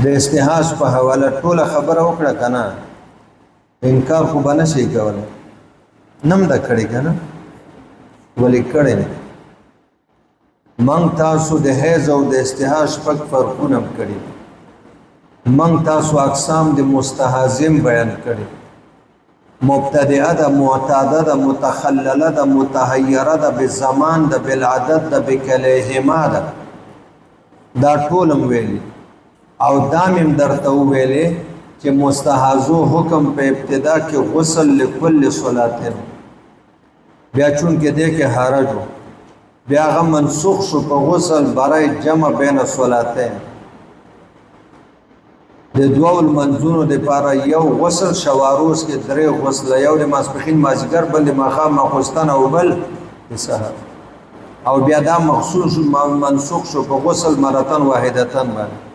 د استحاض په حواله ټوله خبره وکړه کنه انکار خو به نشي کولی نم د کړی کنه ولې کړی من تاسو د حیض او د استحاض شپږ فرقونه کړي من تاسو اقسام د مستحاضم بیان کړي مبتدئه ده معتاده ده متخلله ده متحیره ده بالزمان ده بالعدد ده بکلیهما ده دا ټولم ویلي او دامم درته ویلي چې مستحاضو حکم په ابتدا کې غسل لكل صلاتین بیا چون کې دی کې حرج بیا هغه منسوخ شو په غسل برای جمع بین صلاتین د دوه المنځونو لپاره یو غسل شواروز کې درې غسل یو د ماسپخین مازیګر بل د ماښام ماخوستن او بل د سحر او بیا دا مخصوص منسوخ شو په غسل مرتن واحدتن باندې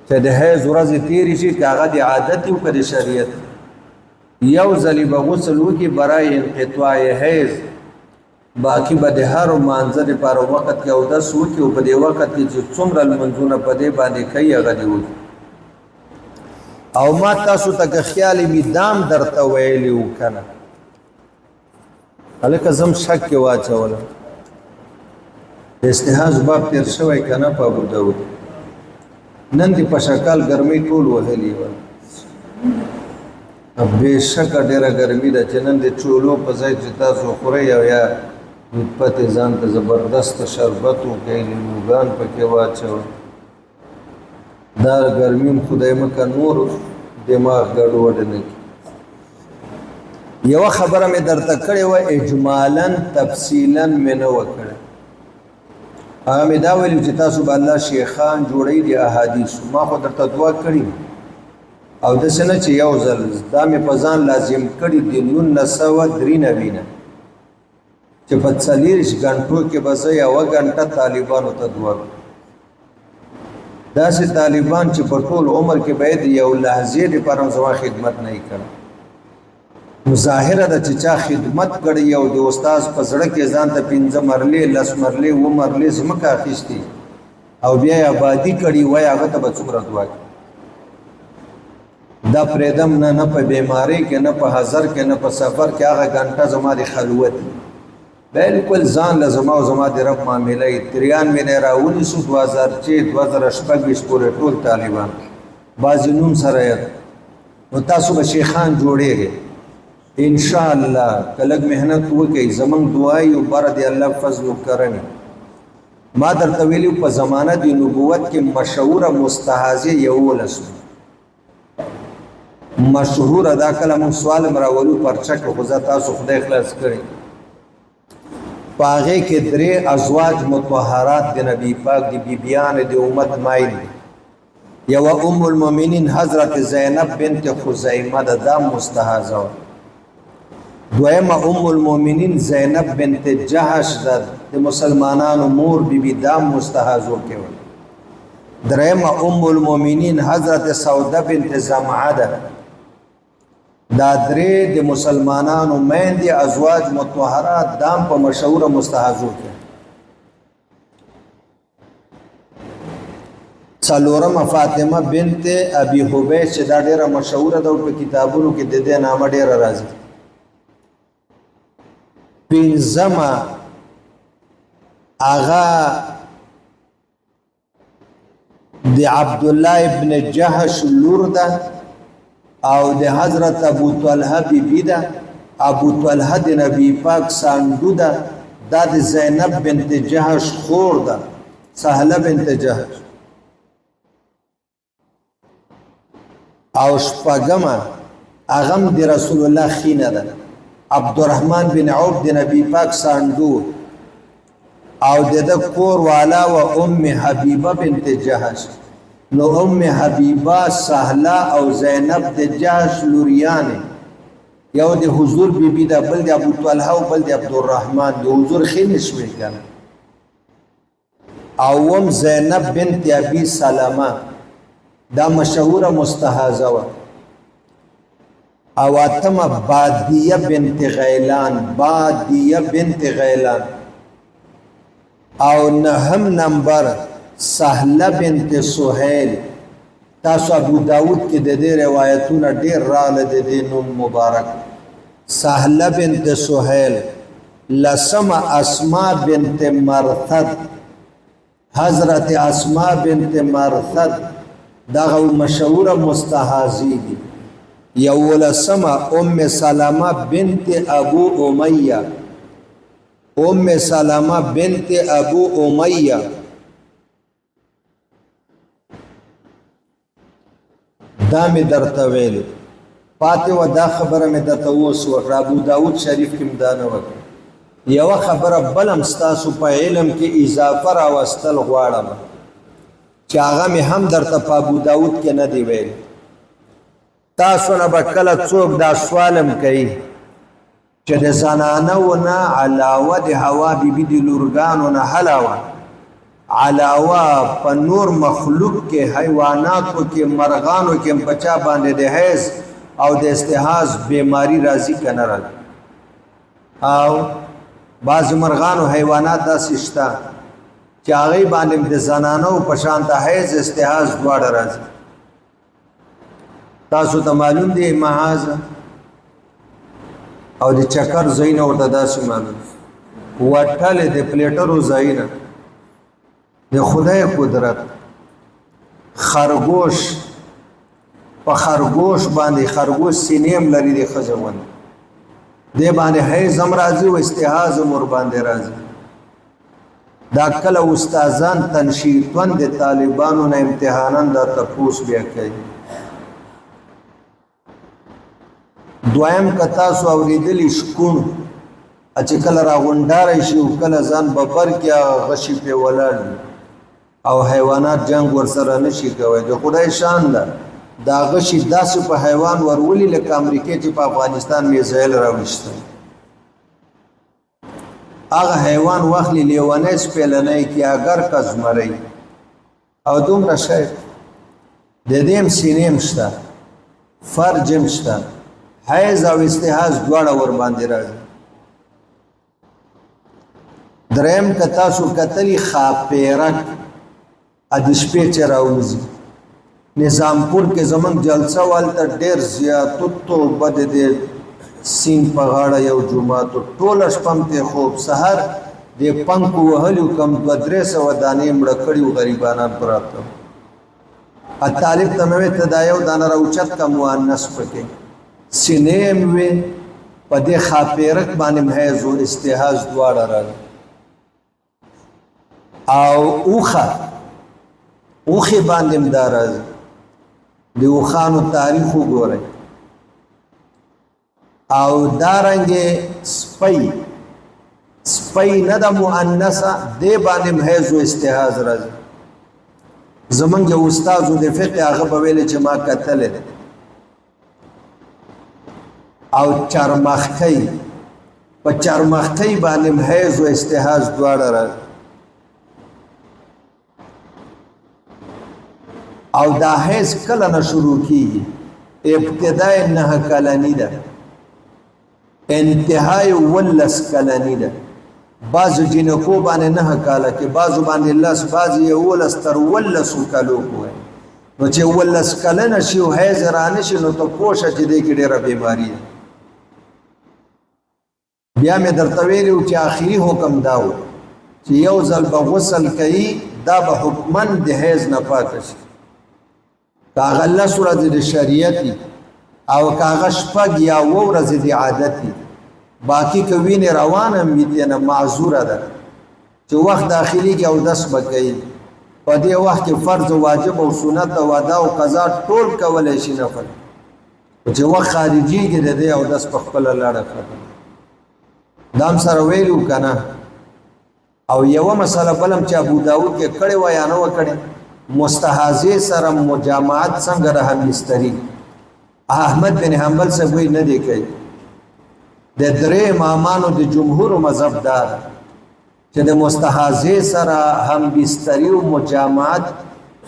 چې د حیض ورځې تیرې شي که هغه د عادت او که د شریعت یو ځلې به غسل وکړي برای انقطاع حیض باقی به د هر مانځه لپاره وخت کې اودس وکړي او په دې وخت کې چې څومره لمونځونه په دې باندې کوي هغه دې وکړي او ما تاسو ته خیال می دام درته ویلی وکنه هلکه زم شک کې واچولم استحاض باب تیر شوی کنه په ابو داود نن دی په شکل ګرمۍ ټول وهلی و بېشکه ډېره ګرمي ده چې نن د چولو په ځای چې تاسو خورئ او یا پتې ځان ته زبردست شربت وکړئ لیموګان پکې واچوئ دا ګرمیم خدای مکه نور دماغ ګډوډ نه کړي یوه خبره مې درته کړې وه اجمالا تفصیلا مې نه وه کړې هغه مې دا ویلي چې تاسو به الله شیخان جوړئ د احادیثو ما خو درته دعا کړي او داسې نه چې یو ځل دا مې په ځان لازم کړي د 1993 نه چې په 40 غنټو کې به زه یوه غنټه طالبانو ته دعا کړم داسې طالبان چې په ټول عمر کې باید یو لحظې لپاره زما خدمت نه کړي ظاهره ده چې چا خدمت کړي او د استاد په زړه کې ځان ته 15 مرلې 10 مرلې 20 مرلې ځمکه اخیستي او بیا یې آبادي کړي وای هغه ته به څومره دعا کوي دا پرېدم نه په بیماری کې نه په حضر کې نه په سفر کې هغه غنټه زما د خلوت بالکل ځان له زما او زما د رب معاملې 93 نه راونیسو 2006 2026 پورې ټول طالبان بعضې نوم سره یاد نو تاسو به شیخان جوړېږئ ان شاء الله کلک مهنت وکړئ زمونږ دعای او بره د الله فضل و کرم ما درته ویلي په زمانه د نبوت کې مشهوره مستحاضه 11 مشهوره دا کله موږ سوال راولو پرچه کې خو تاسو خدای خلاص کړئ په هغې کې 3 ازواج مطهرات د نبی پاک د بیبیان د امت مایل یو ام المؤمنین حضرت زینب بنت خزیمه دا مستحاضه دویمه ام المؤمنین زینب بنت جحش د مسلمانانو مور بیبی دا مستحاضو کې و دریمه ام المؤمنین حضرت سوده بنت زمعه ده دا درې د مسلمانانو میندې ازواج مطهرات دام په مشهوره مستحاضو کې څلورمه فاطمه بنت ابي حبیش چې دا ډیره مشهوره ده په کتابونو کې د دې نامه ډیره راځي پنځمه هغه د عبد الله ابن جحش لور ده او د حضرت ابو طلحه بیبی ده ابو طلحه د نبی پاک ساندو ده دا د زینب بنت جحش خور ده سهله بنت جحش او شپږمه هغه د رسول الله خینه ده عبدالرحمن بن عوف د نبی پاک ساندو او د کور والا و ام حبیبه بنت جحش نو ام حبیبه سهله او زینب د جحش لوریان یو د حضور بیبی ده بل د ابو طلحه او بل د عبدالرحمن د حضور خینه شوی کنه او ام زینب بنت ابي سلمہ دا مشهوره مستحاضه و او اتمه بادیه بنت غیلان او نهم نمبر سهله بنت سهیل تاسو ابو داود کې د دې روایتونه ډېر راغله د دې نوم مبارک سهله بنت سهیل لسم اسماء بنت مرثد حضرت اسماء بنت مرثد دغه مشهور مستحاضی دي یو لسم ام سلمہ بنت ابو امیہ ام سلمہ بنت ابو امیہ دا می درته ویلو پاتې و دا خبره می درته اوس وکړه ابو داود شریف کې مدانه وکړه یو خبره بلم ستاسو په علم کې اضافه راوستل غواړم چې هغه می هم درته په ابو داود کې نه دی ویل تاسو نه به کله څوک دا سوالم کوي چې د زنانو نه علاوه د حوا بیبي د لورګانو نه علاوه په نور مخلوق کې حیواناتو کې مرغانو کې بچا باندې د حیض او د استحاض بیماری راځي کنه راځي او بعض مرغانو حیوانات داسې شته چې هغې باندې د زنانو په شان ته حیض استحاض دواړه راځي تاسو ته معلوم دی محاذ او د چکر ځایونه ورته داسې معلوم وټلې د پلیټرو ځایونه د خدای قدرت خرگوش په خرگوش باندې خرگوش سینیم لري د ښځه باندې دې باندې حیض هم راځي او استحاض هم ورباندې راځي دا کله استادان تنشیطون د طالبانو نه امتحانان دا تپوس بیا کوي دویم که تاسو اورېدلي شکون چې کله راغونډاره شي او کله ځان ببر کې غشي پې ولاړ او حیوانات جنگ ورسره نشي کوي د خدای شان ده دا غشي داسې په حیوان ورولي لکه امریکې چې په افغانستان میزایل راویسته هغه حیوان واخلي لیونی سپیلنی کې اگر که زمری او دومره شی د دې هم سینې هم شته فرج هم شته حیض او استحاض دواړه ورباندې راځي دریم که تاسو کتلي ښاپیرک د شپې چې راوځي نظامپور کې زمونږ جلسه والته ډېر زیاتو توبه د دې سیند په غاړه یو جومات ټوله شپه م تې خوب سهار د پنکو وهلي کم 200-300 دانې مړه کړي غریبانان پراته طالب ته مې ته دا یو دانه راوچت که مؤنث پکې سینې هم وې په دې ښاپیرک باندې حیض و استحاض دواړه راغلي او اوخې باندې هم دا راځي د اوښانو تاریخ وګورئ او دارنګې سپی نه د مؤنثه دې باندې هم حیض و استحاض راځي زمونږ یو استاد د فقه هغه به ویلې چې ما کتلی دی او چرمخکۍ په چرمخکۍ باندې هم حیض و استحاض دواړه راځي او دا حیض کله نه شروع کیږي ابتدای 9 کلنی ده انتهای 19 کلنی ده بعضو جنکو باندې 9 کاله کې بعضو باندې 10 بعض 11 تر 19 کالو کوي نو چې 19 کلنه شي او حیض رانه شي نو ته پوښه چې دې کې ډېره بیماری ده بیا مې درته ویلي چې آخري حکم دا و چې یو ځل به غسل کوي دا به حکماً د حیض نه پاکه شي که هغه 10 ورځې د شریعتي او که هغه 6 یا 7 ورځې د عادتي باقي که وینې روانه هم وي نه معذوره ده چې وخت داخلېږي اودس به کوي په دې وخت کې فرض واجب او سنت او ادا او قضا ټول کولی شي نفل چې وخت خارجېږي د دې اودس په خپله لاره ختم دا هم سره ویلو که نه او یوه مسله بل هم چې ابو داود کې کړې وه یا نه وه کړې مستحاضې سره مجامعت څنګه د همبستري احمد بن حنبل صاحب وایي نه دی کوي د 3 امامانو د جمهور مذهب دا چې د مستحاضې سره همبستري او مجامعت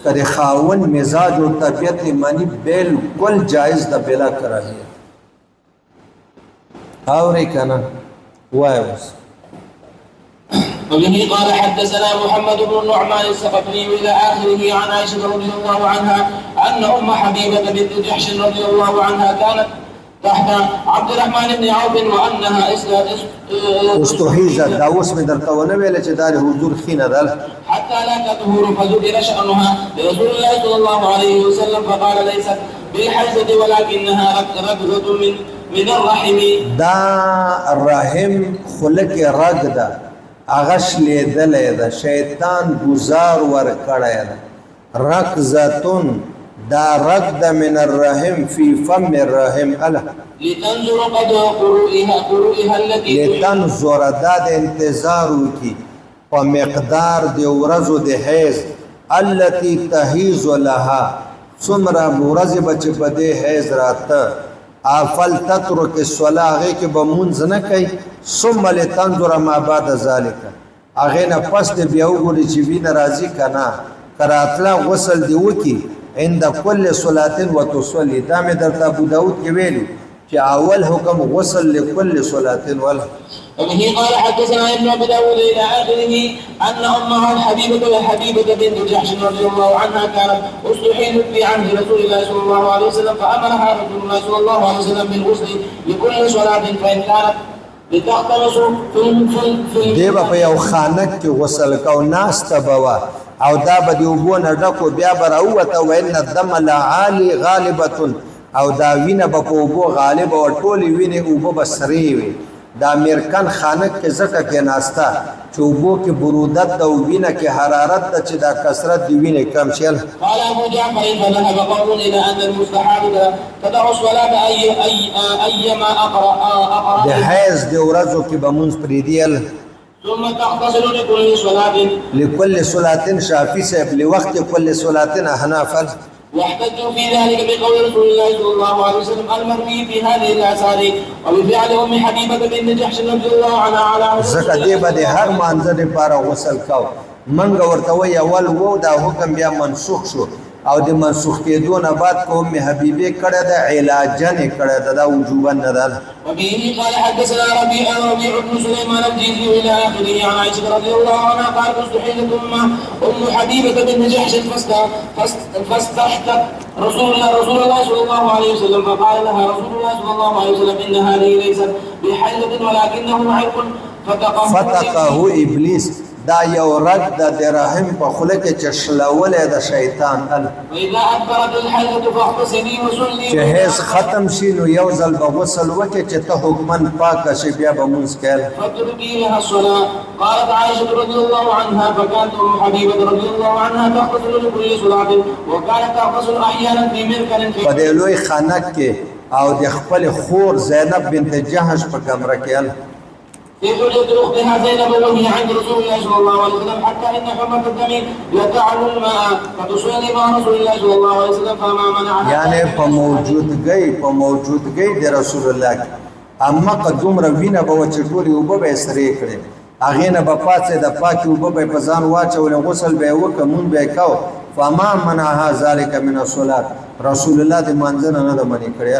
که د خاوند مزاج او طبیعت معنی بالکل جایز ده بلا کراهیت اورې که نه وایه اوس وبه قال حدثنا محمد بن النعمان الثقفي إلى آخره عن عائشة رضي الله عنها أن أم حبيبة بنت جحش رضي الله عنها كانت تحت عبد الرحمن بن عوف وأنها استحيزت دا اوس مې درته ونه ویل چې دا د حضور خینه ده حتى لا تطهر فذكر شأنها لرسول الله صلى الله عليه وسلم فقال ليست بالحيضة ولكنها ركضة من الرحم. دا رحم خلق رگ ده اغش لیدلې ده شیطان گزار ور کړی ده رکضتون دا رگ ده من الرحم فی فم الرحم اله لتنظر قد قروئها التي لتنظر دا د انتظار وکي په مقدار د ورځو د حیض التي تحیض لها څومره ورځې بچ په دې حیض راته افل تترك الصلاه هغه کې به مونځ نه کوي ثم لتنظر ما بعد ذلك هغه نه پس د بیا وګوري چې وینه راځي کنه کراتلا غسل دی وکي عند كل صلاه وتصلي دا مې درته ابو داود کې ویلو چې اول حکم غسل لكل صلاه ولا. وبه قال حدثنا ابن ابي داود الى اخره ان امها حبيبه بنت جحش رضي الله عنها كانت استحيلت في عهد رسول الله صلى الله عليه وسلم فامرها رسول الله صلى الله عليه وسلم بالغسل لكل صلاه فان كانت لتختلص في دیو په یو خانک کې غسل کو ناس تبوا او دا به دی وبونه ډکو بیا براوته وان الدم لعالي غالبه او دا وینه په وبو غالب او ټولي وینه وبو بسري وي دا میرکن خانک کې زکه کې ناستا چوبو کې برودت او وینه کې حرارت ته چې دا کثرت دی وینه کم شل. قال ابو جعفر فذهب قوم الى ان المستحاضه تدع الصلاه ايما اقرا د حیض د ورځو کې بمونز پریدیل ثم تغتسل لكل صلاه شافعي صاحب لوقت كل صلاه احناف واحتجوا في ذلك بقول رسول الله صلى الله عليه وسلم المروي في هذه الاثار وبفعل ام حبيبه بنت جحش رضي الله عنها على زکه دی به هر مانځه لپاره غسل کو منګ ورته وی اول وو دا حکم بیا منسوخ شو او د منسوخ کېدو نه بعد کوم حبيبه کړه د علاجن کړه د وجوبا نه ده. وبه قال حدثنا ربيع بن سليمان الجيزي الى اخره عن عائشه رضي الله عنها قالت استحيلت ام حبيبه بن جحش فاستحتت رسول الله صلى الله عليه وسلم فقال لها رسول الله صلى الله عليه وسلم ان هذه ليست بحيضه ولكنه عرق فتقه ابلیس دا یو رد د رحم په خله کې چشلولې د شیطان ال واذا ادبرت الحيض فاغتسلي وصلي چې هیڅ ختم شي نو یو ځل به غسل وکړي چې ته حکمن پاک شي بیا به مونږ کړه فتركي لها الصلاه. قالت عائشه رضي الله عنها فكانت ام حبيبه رضي الله عنها تغتسل لكل صلاه وكانت تغتسل احيانا في مركن په دې لوی خانک کې او د خپل خور زینب بنت جحش په کمره کې في حجرة أختها زينب وهي عند رسول الله صلى الله عليه وسلم حتى إن حمة الدم يتعل الماء فتصلي مع رسول الله صلى الله عليه وسلم فما منعها یعنی په موجودګۍ د رسول الله اما قدوم روینه به چټوري وب به سره کړي اغه نه په پاتې د پاکي وب به پزان واچول غسل به وکمون به کاو فما منعها ذلك من الصلاه رسول الله د منځنه نه د منی کړی.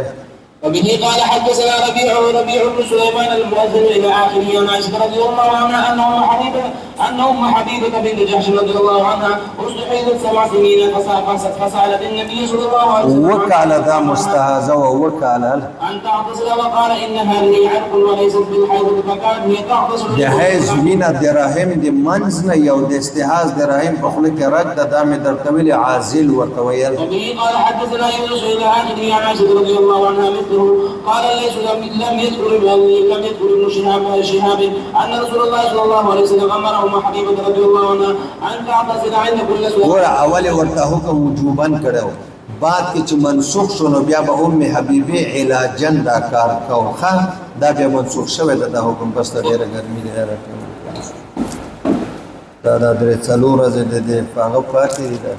وبه قال حدثنا ربيع بن سليمان المؤذن الى اخره عن عائشه رضي الله عنها ان ام حبيبه بنت جحش رضي الله عنها استحيضت 7 سنين فسالت النبي صلى الله عليه وسلم وكال ذا مستهزا وكال ان تغتسل وقال ان هذه عرق وليست بالحيض فكانت هي تغتسل د حیض وینه د رحم د منځ نه یو د استحاض د رحم په خله کې رد د دامه درتویل عازل ورته ویل. وبه قال حدثنا يونس الى اخره عن عائشه رضي الله عنها قال ليس لم يذكر ابن شهاب ان رسول الله صلى الله عليه وسلم امر ام حبيبه رضي الله عنها ان تعتزل عند كل صلاه. ور اول ورته حکم وجوبن کړو بعد کې چې منسوخ شونه بیا به ام حبيبه علاجن دا کار کوخه دا به منسوخ شوه د حکم بس ډیره ګرمي ده راټول دا درې څلور ورځې د هغه پاتې ده.